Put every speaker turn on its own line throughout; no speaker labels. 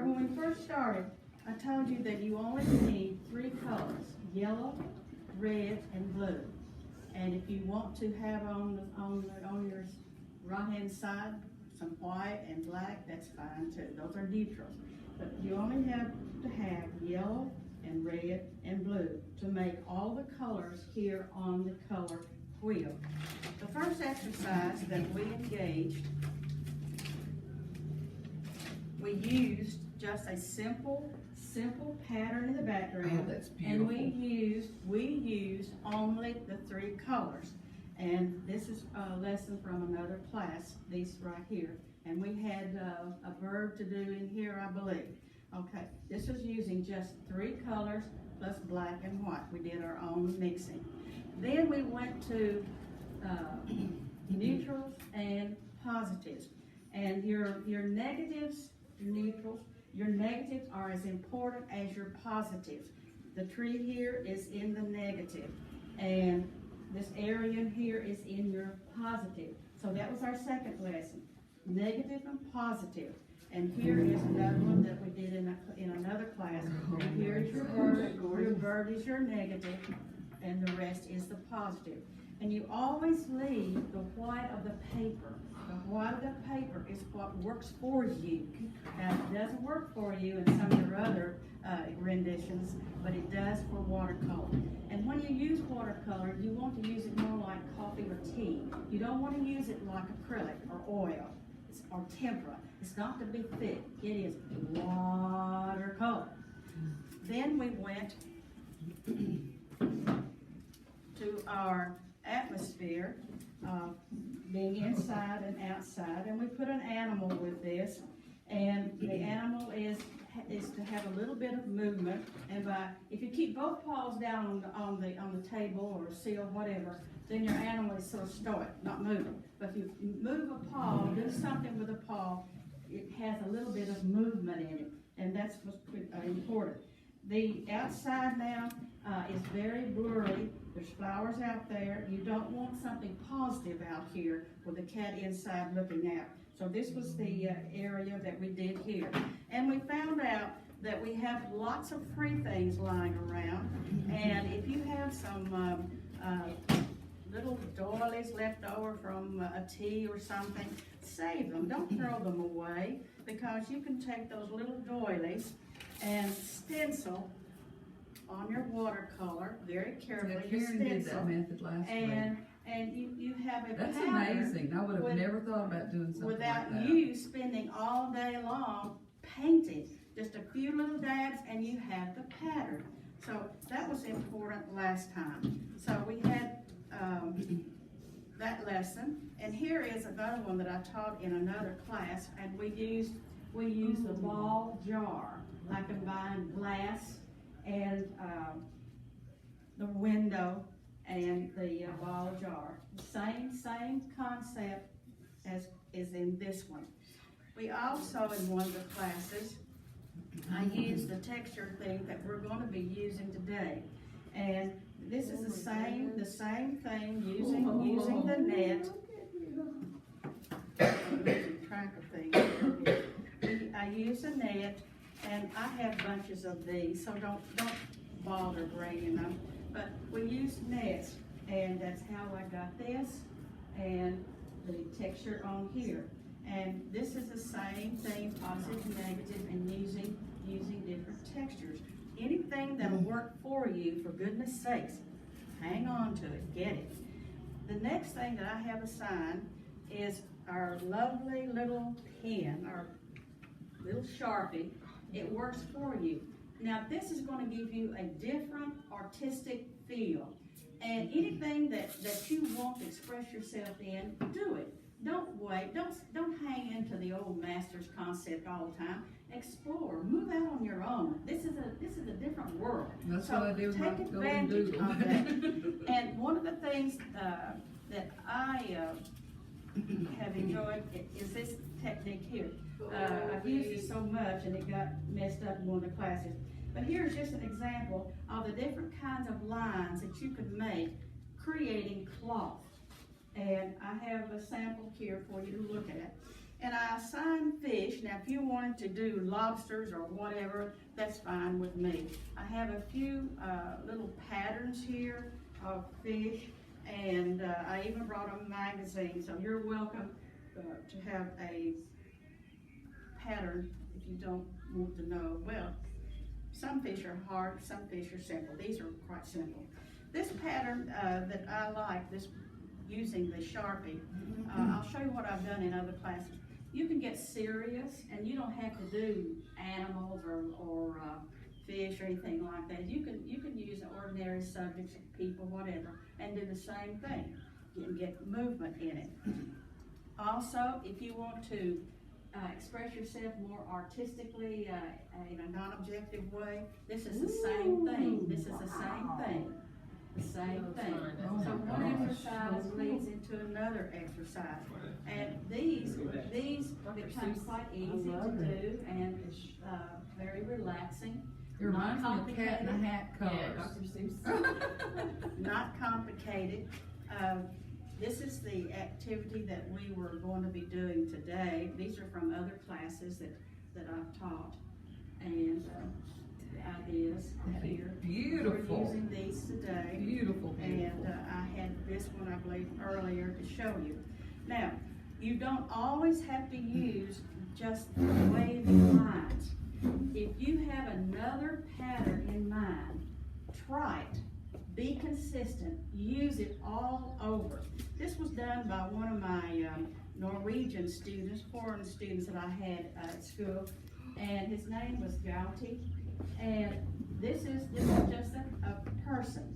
when we first started, I told you that you only need 3 colors, yellow, red, and blue. And if you want to have on your right-hand side some white and black, that's fine too. Those are neutrals. But you only have to have yellow and red and blue to make all the colors here on the color wheel. The first exercise that we engaged, we used just a simple pattern in the background.
Oh, that's beautiful.
And we used only the 3 colors. And this is a lesson from another class, these right here. And we had a verb to do in here, I believe. Okay, this was using just 3 colors plus black and white. We did our own mixing. Then we went to neutrals and positives. And your negatives, neutrals, your negatives are as important as your positives. The tree here is in the negative, and this area here is in your positive. So that was our second lesson, negative and positive. And here is another one that we did in another class. And here is your bird. Your bird is your negative, and the rest is the positive. And you always leave the white of the paper. The white of the paper is what works for you. Now, it doesn't work for you in some of your other renditions, but it does for watercolor. And when you use watercolor, you want to use it more like coffee or tea. You don't want to use it like acrylic or oil or tempera. It's not to be thick. It is watercolor. Then we went to our atmosphere, being inside and outside, and we put an animal with this, and the animal is to have a little bit of movement. And if you keep both paws down on the table or seal, whatever, then your animal is sort of stoic, not moving. But if you move a paw, do something with a paw, it has a little bit of movement in it, and that's what's important. The outside now is very blurry. There's flowers out there. You don't want something positive out here with the cat inside looking out. So this was the area that we did here. And we found out that we have lots of free things lying around. And if you have some little doilies left over from a tea or something, save them. Don't throw them away, because you can take those little doilies and stencil on your watercolor very carefully.
Yeah, Karen did that method last week.
And you have a
That's
pattern.
amazing. I would have never thought about doing something
without
like that.
you spending all day long painting. Just a few little dabs and you have the pattern. So that was important last time. So we had that lesson. And here is another one that I taught in another class, and we used the ball jar. I combined glass and the window and the ball jar. Same concept as is in this one. We also, in one of the classes, I used the texture thing that we're going to be using today. And this is the same thing, using the net. I'm losing track of things. I use a net, and I have bunches of these, so don't bother bringing them. But we use nets, and that's how I got this and the texture on here. And this is the same thing, positive, negative, and using different textures. Anything that'll work for you, for goodness sakes, hang on to it, get it. The next thing that I have assigned is our lovely little pen, our little Sharpie. It works for you. Now this is going to give you a different artistic feel. And anything that you want to express yourself in, do it. Don't wait, don't hang into the old master's concept all the time. Explore, move out on your own. This is a different world.
That's
so
what I do with my
take
golden
advantage
doodle.
of that. And one of the things that I have enjoyed is this technique here. I've used it so much and it got messed up in one of the classes. But here's just an example of the different kinds of lines that you could make creating cloth. And I have a sample here for you to look at. And I assign fish. Now, if you wanted to do lobsters or whatever, that's fine with me. I have a few little patterns here of fish, and I even brought a magazine, so you're welcome to have a pattern if you don't want to know. Well, some fish are hard, some fish are simple. These are quite simple. This pattern that I like, this using the Sharpie, I'll show you what I've done in other classes. You can get serious, and you don't have to do animals or fish or anything like that. You can use ordinary subjects, people, whatever, and do the same thing. You can get movement in it. Also, if you want to express yourself more artistically in a non-objective way, this is the same thing. This is the same thing. The same thing. So one exercise leads into another exercise. And these become quite easy to do and very relaxing.
It reminds me of Cat in the Hat colors.
Not complicated. This is the activity that we were going to be doing today. These are from other classes that I've taught. And the ideas here.
Beautiful.
We're using these today.
Beautiful.
And I had this one, I believe, earlier to show you. Now, you don't always have to use just waving lines. If you have another pattern in mind, try it. Be consistent. Use it all over. This was done by one of my Norwegian students, foreign students that I had at school, and his name was Gauti. And this is just a person.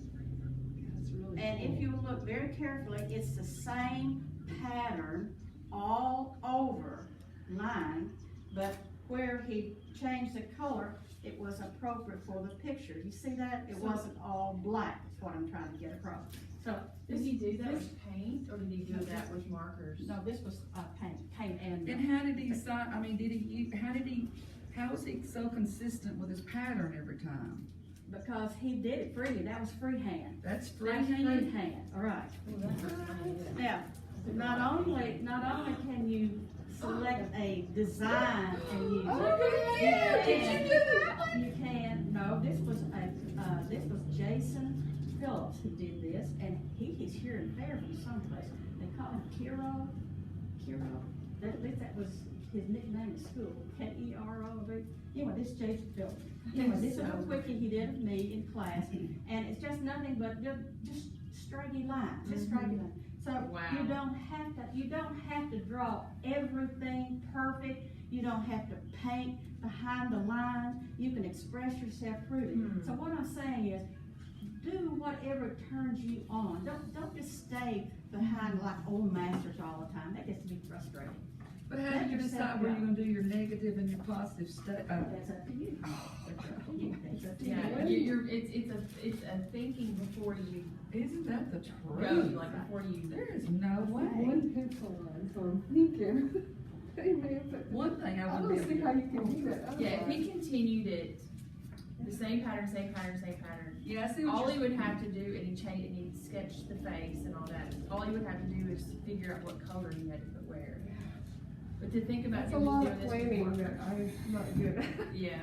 And if you look very carefully, it's the same pattern all over line, but where he changed the color, it was appropriate for the picture. You see that? It wasn't all black, is what I'm trying to get across. So
did he do that with paint, or did he do that with markers?
No, this was paint and.
And how did he decide, I mean, how was he so consistent with his pattern every time?
Because he did it freely. That was freehand.
That's
Free
freehand?
hand, all right. Now, not only can you select a design and use it. You can. No, this was Jason Phillips who did this, and he's here in Fairview someplace. They call him Kiro. That was his nickname at school. K-E-R-O. Anyway, this is Jason Phillips. Anyway, this is a quickie he did of me in class, and it's just nothing but just straightly lines, just straightly lines. So
wow.
you don't have to draw everything perfect. You don't have to paint behind the lines. You can express yourself through it. So what I'm saying is, do whatever turns you on. Don't just stay behind like old masters all the time. That gets to be frustrating.
But how do you decide where you're going to do your negative and your positive stuff?
That's up to you.
Yeah, it's a thinking before you
Isn't that the
go,
truth?
like before you.
There is no way.
One pencil line, so I'm thinking, hey man, but
One thing I
I
wouldn't
don't
be
see how you can do that.
Yeah, if he continued it, the same pattern.
Yeah, I see what
All
you're
he would have to do, and he sketched the face and all that. All he would have to do is figure out what color he had to put where. But to think about
That's a
him
lot
doing
of
this
planning
before.
that I'm not good at.
Yeah.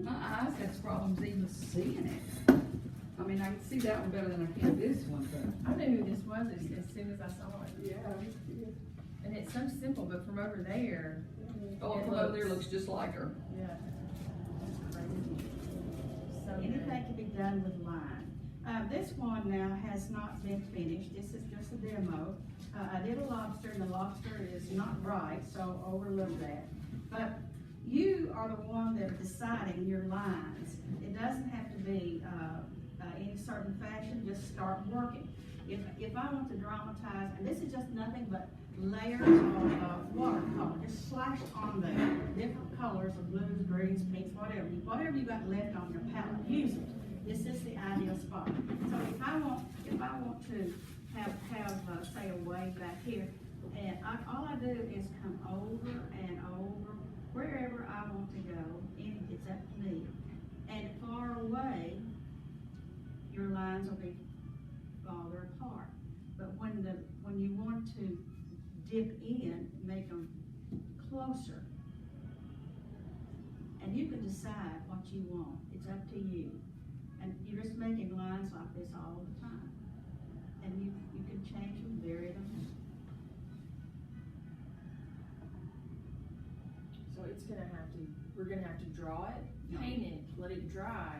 My eyes has problems even seeing it. I mean, I can see that one better than I can this one, but.
I knew who this was as soon as I saw it.
Yeah.
And it's so simple, but from over there.
Oh,
it
from over there looks just like her.
Yeah. It's crazy. So
Anything
good.
can be done with line. This one now has not been finished. This is just a demo. I did a lobster, and the lobster is not right, so overlook that. But you are the one that's deciding your lines. It doesn't have to be any certain fashion. Just start working. If I want to dramatize, and this is just nothing but layers of watercolor, just slashed on there, different colors of blues, greens, pinks, whatever you got left on your palette, use it. This is the ideal spot. So if I want to have say a wave back here, and all I do is come over and over wherever I want to go, and it's up to me. And far away, your lines will be farther apart. But when you want to dip in, make them And you can decide what you want, it's up to you. And you're just making lines like this all the time. And you can change them, vary them.
So it's gonna have to, we're gonna have to draw it, paint it, let it dry,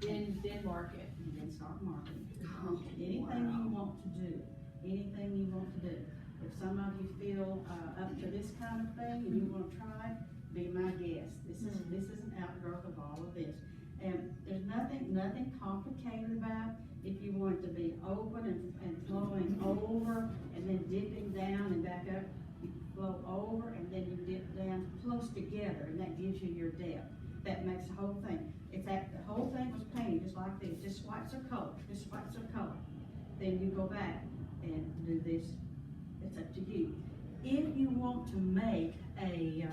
then mark it.
And then start marking.
Oh,
Anything you
wow.
want to do, anything you want to do. If some of you feel, up to this kind of thing and you wanna try it, be my guest. This is an outgrowth of all of this. And there's nothing complicated about it. If you want it to be open and flowing over and then dipping down and back up, you flow over and then you dip down close together and that gives you your depth. That makes the whole thing. It's that the whole thing was painted just like this, just swipes of color, just swipes of color. Then you go back and do this. It's up to you. If you want to make a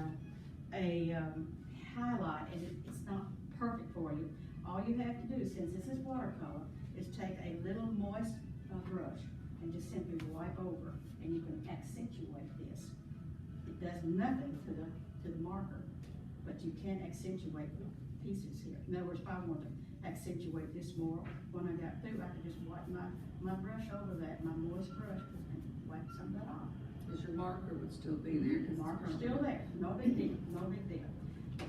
highlight and it's not perfect for you, all you have to do, since this is watercolor, is take a little moist brush and just simply wipe over, and you can accentuate this. It does nothing to the marker, but you can accentuate the pieces here. In other words, if I want to accentuate this more, when I got through, I could just wipe my brush over that, my moist brush, and wipe some of that off.
Cause your marker would still be there.
The marker's still there, no big deal, no big deal.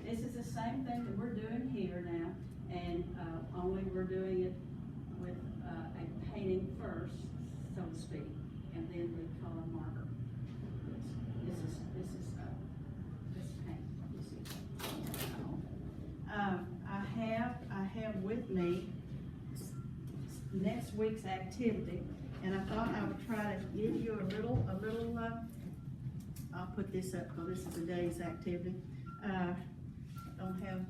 This is the same thing that we're doing here now, and, only we're doing it with, a painting first, so to speak, and then the color marker. This is paint, you see. I have with me next week's activity, and I thought I would try to give you a little, I'll put this up, because this is the day's activity. Don't have.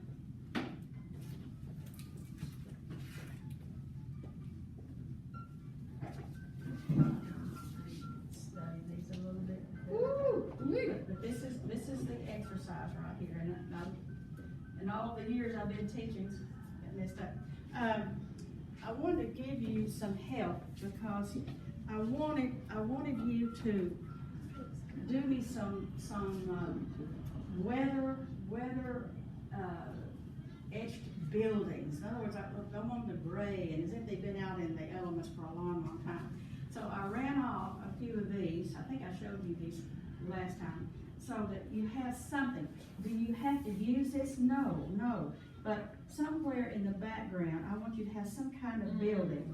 Study these a little bit.
Woo,
But this is the exercise right here, and in all the years I've been teaching, got messed up. I wanted to give you some help because I wanted you to do me some weather etched buildings. In other words, I want them to gray and as if they've been out in the elements for a long, long time. So I ran off a few of these. I think I showed you these last time, so that you have something. Do you have to use this? No. But somewhere in the background, I want you to have some kind of building.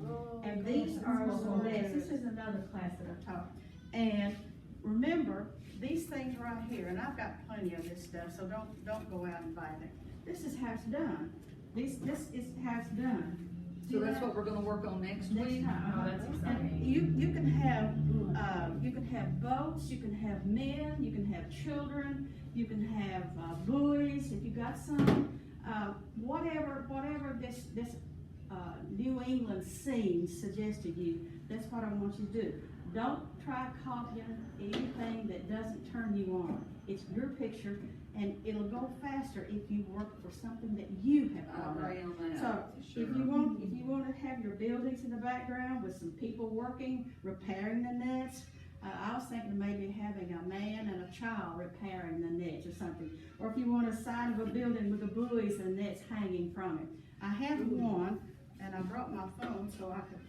And these are some desks. This is another class that I taught. And remember, these things right here, and I've got plenty of this stuff, so don't go out and buy it. This is how it's done. This is how it's done.
So that's what we're gonna work on next week?
time.
Oh, that's exciting.
And you can have boats, you can have men, you can have children, you can have buoys if you got some. Whatever this New England scene suggested you, that's what I want you to do. Don't try copying anything that doesn't turn you on. It's your picture, and it'll go faster if you work for something that you have
I
thought
agree
of.
on that.
So
Sure.
if you want to have your buildings in the background with some people working, repairing the nets, I was thinking of maybe having a man and a child repairing the nets or something. Or if you want a side of a building with the buoys and nets hanging from it. I have one, and I brought my phone so I could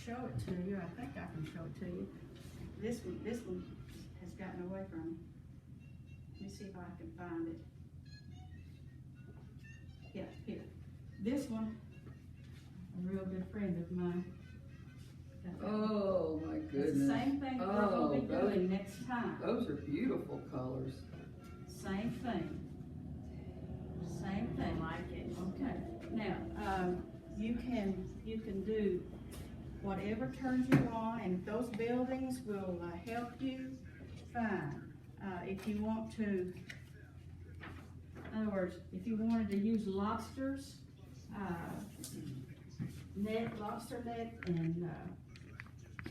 show it to you. I think I can show it to you. This one has gotten away from me. Let me see if I can find it. Yeah, here. This one, a real good friend of mine.
Oh, my
It's
goodness.
the same thing that we're gonna be
those-
doing next time.
Those are beautiful colors.
Same thing. Same
I
thing.
like it.
Okay, now, you can do whatever turns you on, and if those buildings will help you, fine. If you want to, in other words, if you wanted to use lobsters, lobster net and,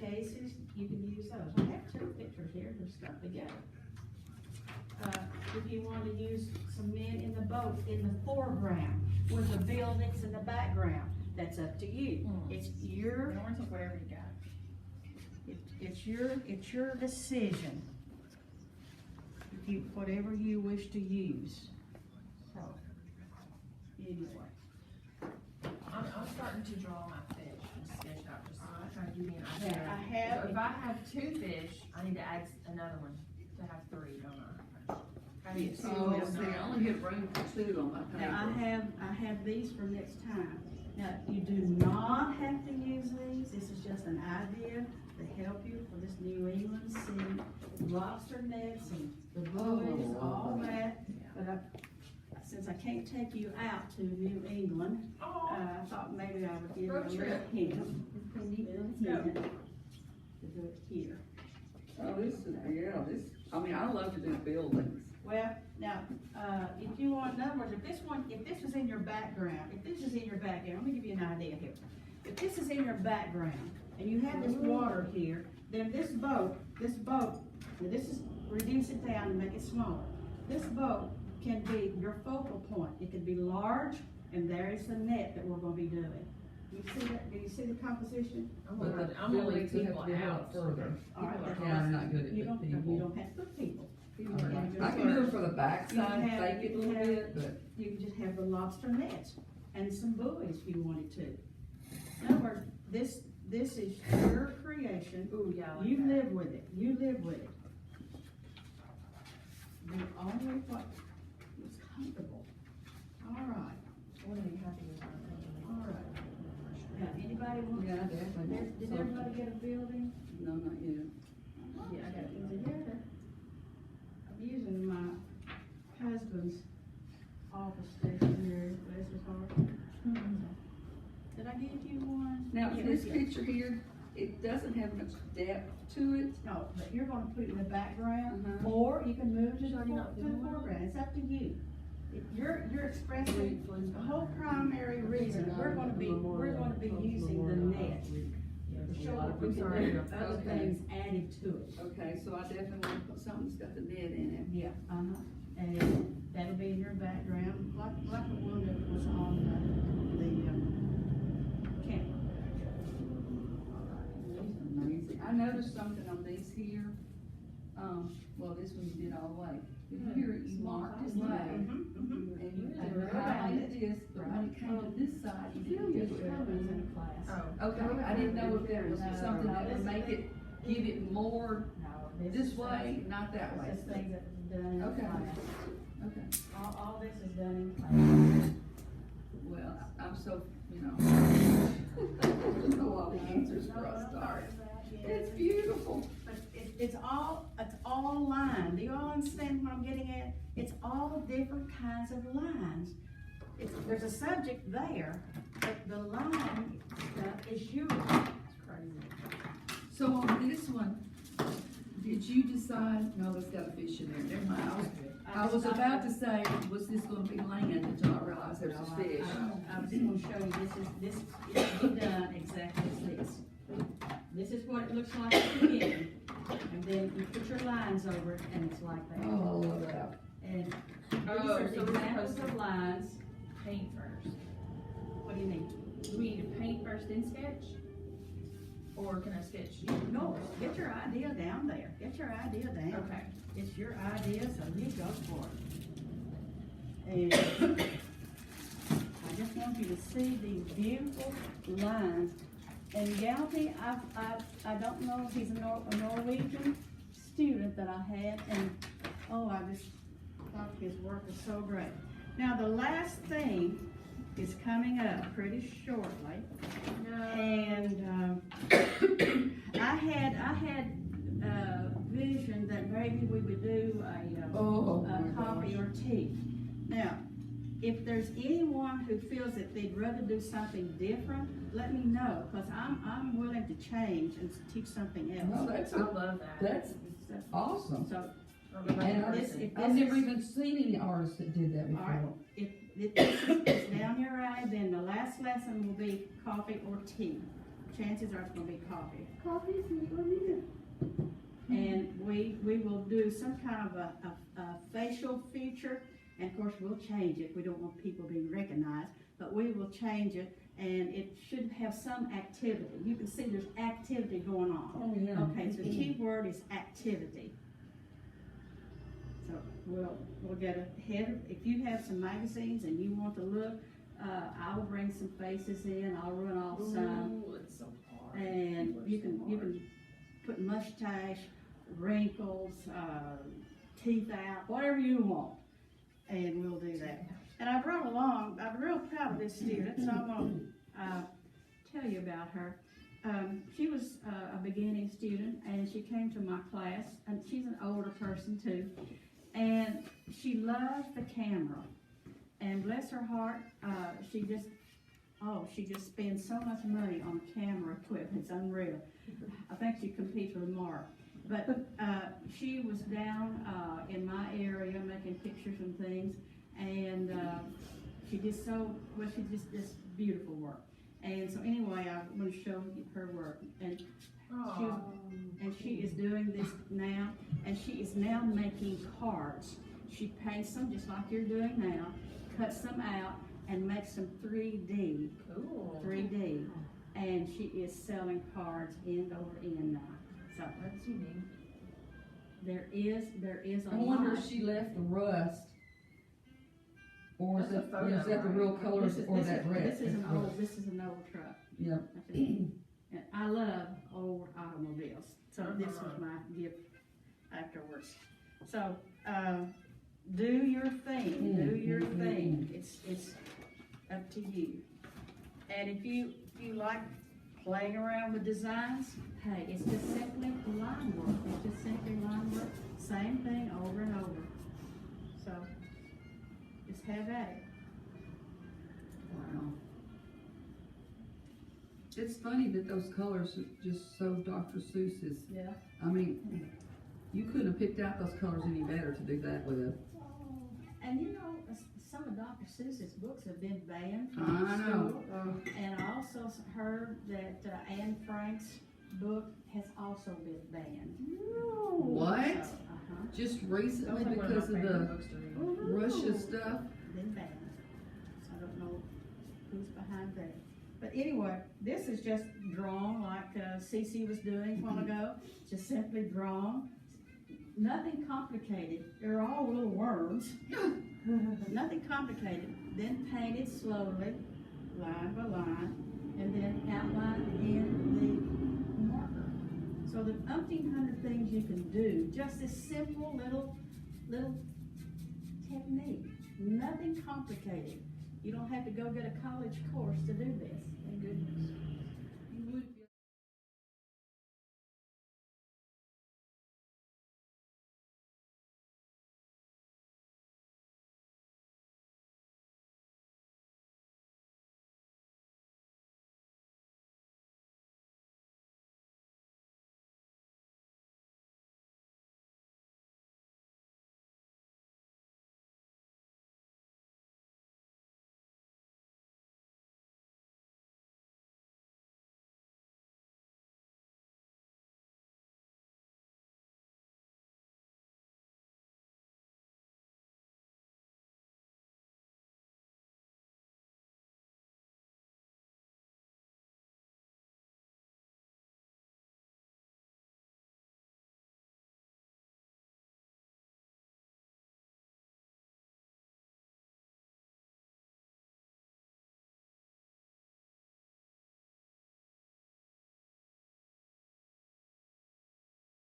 cases, you can use those. I have two pictures here, they're stuck together. If you want to use some men in the boat in the foreground, with the buildings in the background, that's up to you. It's your,
Yours is whatever you got.
it's your decision. Whatever you wish to use. So,
give me an
Yeah,
idea.
I have-
So if I have 2 fish, I need to add another one to have 3, don't I? How do you
Yes.
see
Oh,
what's
see,
not-
I only had room for 2 on my paper.
Now, I have these for next time. Now, you do not have to use these, this is just an idea to help you for this New England scene. Lobster nets and the buoys, all that, but since I can't take you out to New England, I thought maybe I would give you a
Road
little
trip.
hint.
go.
To do it here.
Oh, this is, yeah, I mean, I love to do buildings.
Well, now, if you want, in other words, if this was in your background, let me give you an idea here. If this is in your background, and you have this water here, then this boat, now this is, reduce it down and make it smaller. This boat can be your focal point. It could be large, and there is the net that we're gonna be doing. You see that, do you see the composition?
I'm
But
gonna,
the
I'm gonna leave
buildings have
people
to be a lot
out.
further.
All right,
People are
that's-
Yeah, I'm not good
You
at
don't,
people.
you don't have to put people. You
All
can
right.
just
I can do it for the backside,
You have-
fake it a little
you have-
bit, but.
You can just have the lobster nets and some buoys if you wanted to. In other words, this is your creation.
Ooh, yeah, I like
You
that.
live with it, you live with it. Do only what is comfortable. All right,
I wanna be happy with my
all right. Now, anybody want,
Yeah, definitely.
did everybody get a building?
No, not yet.
Yeah, I got it.
Together. I'm using my husband's office stationery, bless his heart. Did I give you one?
Now,
Yeah,
this
yeah.
picture here, it doesn't have much depth to it.
No, but you're gonna put it in the background,
Uh-huh.
or you can move to the
So you're not doing that?
foreground, it's up to you. If you're expressing, the whole primary reason, we're gonna be using the net. To show what we can do, other
Okay.
things added to it.
Okay, so I definitely want to put something that's got the net in it.
Yeah, and that'll be in your background, like the one that was on the camera.
Amazing. I noticed something on these here. Well, this one you did all the way. But here you marked this line.
Mhm.
And you
And
did highlighted this, but when it came to this side, you didn't do it.
Oh,
Okay, I didn't know if there was something that would make it, give it more
No,
this way, not that way.
This is things that was done in
Okay.
class.
Okay,
All this is done in class.
well, I'm so, I know all the answers for a start. It's beautiful.
But it's all line. Do you all understand what I'm getting at? It's all different kinds of lines. There's a subject there, but the line is yours. It's crazy.
So on this one, did you decide, no, it's got a fish in there, never mind. I was about to say, was this gonna be land until I realized there was a fish.
I was just gonna show you, this is done exactly as this. This is what it looks like at the beginning, and then you put your lines over it, and it's like that.
Oh, I love that.
And
Oh,
these are
so it's
examples
supposed
of
to-
lines.
paint first.
What do you mean?
Do we need to paint first then sketch? Or can I sketch?
No, get your idea down there, get your idea down.
Okay.
It's your idea, so you go for it. And I just want you to see these beautiful lines. And Galti, I don't know if he's a Norwegian student that I had, and, I just thought his work was so great. Now, the last thing is coming up pretty shortly.
No.
And, I had vision that maybe we would do
Oh,
a
my
coffee
gosh.
or tea. Now, if there's anyone who feels that they'd rather do something different, let me know, because I'm willing to change and teach something
No,
else.
that's,
I love that.
that's awesome.
So,
I
And
love
this-
that.
if
I've never
is-
even seen any artists that did that
all right,
before.
if it's down your alley, then the last lesson will be coffee or tea. Chances are it's gonna be coffee.
Coffee's usually needed.
And we will do some kind of a facial feature, and of course, we'll change it, we don't want people being recognized, but we will change it, and it should have some activity. You can see there's activity going on.
Oh, yeah.
Okay, so the key word is activity. So we'll get ahead, if you have some magazines and you want to look, I will bring some faces in, I'll run off some.
Ooh, it's so hard.
And you can put mustache, wrinkles, teeth out, whatever you want, and we'll do that. And I brought along, I'm real proud of this student, so I'm gonna tell you about her. She was a beginning student, and she came to my class, and she's an older person too, and she loves the camera. And bless her heart, she just spends so much money on camera equipment, it's unreal. I think she competes with Mark. But she was down in my area making pictures and things, and she just does beautiful work. And so anyway, I'm going to show you her work. And she is doing this now, and she is now making cards. She paints them just like you're doing now, cuts them out, and makes them 3D.
Cool.
3D. And she is selling cards end over end now. So
That's unique.
there is a
I wonder
lot.
if she left the rust, or is
That's a
that,
photo,
is that the real
right?
colors, or that red?
This is an old truck.
Yep.
And I love old automobiles, so this was my gift afterwards. So, do your thing, do your thing. It's up to you. And if you like playing around with designs, hey, it's just simply line work. It's just simply line work. Same thing over and over. So, just have at it.
Wow. It's funny that those colors are just so Dr. Seuss's.
Yeah.
I mean, you couldn't have picked out those colors any better to do that with.
And you know, some of Dr. Seuss's books have been banned
I
from
know.
school. And I also heard that Anne Frank's book has also been banned.
What?
So, uh-huh,
Just recently
Sounds like one of
because
my
of
favorite
the
books to read.
Russia stuff?
been banned. So I don't know who's behind that. But anyway, this is just drawn like Cece was doing a while ago. Just simply drawn. Nothing complicated. They're all little worms. Nothing complicated. Then painted slowly, line by line, and then outlined in the marker. So the umpteen hundred things you can do, just this simple little technique. Nothing complicated. You don't have to go get a college course to do this.
Thank goodness.